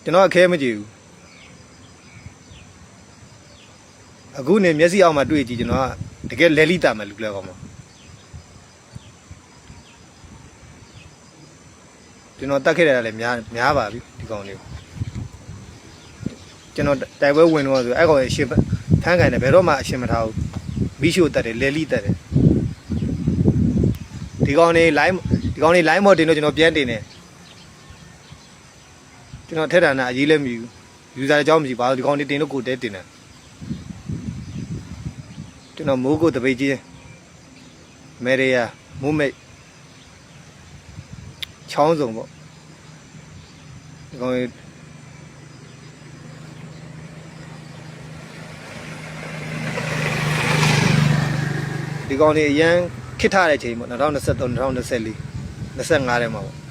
ကျွန်တော်အခဲမကြည့်ဘူးအခုနေမျက်စိအောက်မှာတွေ့ကြည့်ကျွန်တော်ကတကယ်လဲလိတာမယ်လူလဲကောင်းမှာကျွန်တော်တတ်ခဲ့ရတာလည်းများပါပြီဒီကောင်လေးကျွန်တော်တိုက်ပွဲဝင်တော့ဆိုအဲ့ကောင်ရဲ့ရှင်းဖမ်းကန်တယ်ဘယ်တော့မှအရှင်းမထားဘူးမိရှို့တက်တယ်လဲလိတက်တယ်ဒီကောင်လေး line မော်တင်တော့ကျွန်တော်ပြန်တင်တယ်ကျွန်တော်ထက်တာနာအရေးလည်းမယူယူဇာအကြောင်းမရှိပါဘူးဒီကောင်လေးတင်လို့ကိုတဲတင်တယ်ကျွန်တော်မိုးကိုတပိတ်ချင်းမေရီယာမိုးမိတ်ချောင်းစုံပေါ့ဒီကောင်လေးဒီကောင်လေးအရန်ခစ်ထားတဲ့ချိန်ပေါ့2023 2024 25ထဲမှာပေါ့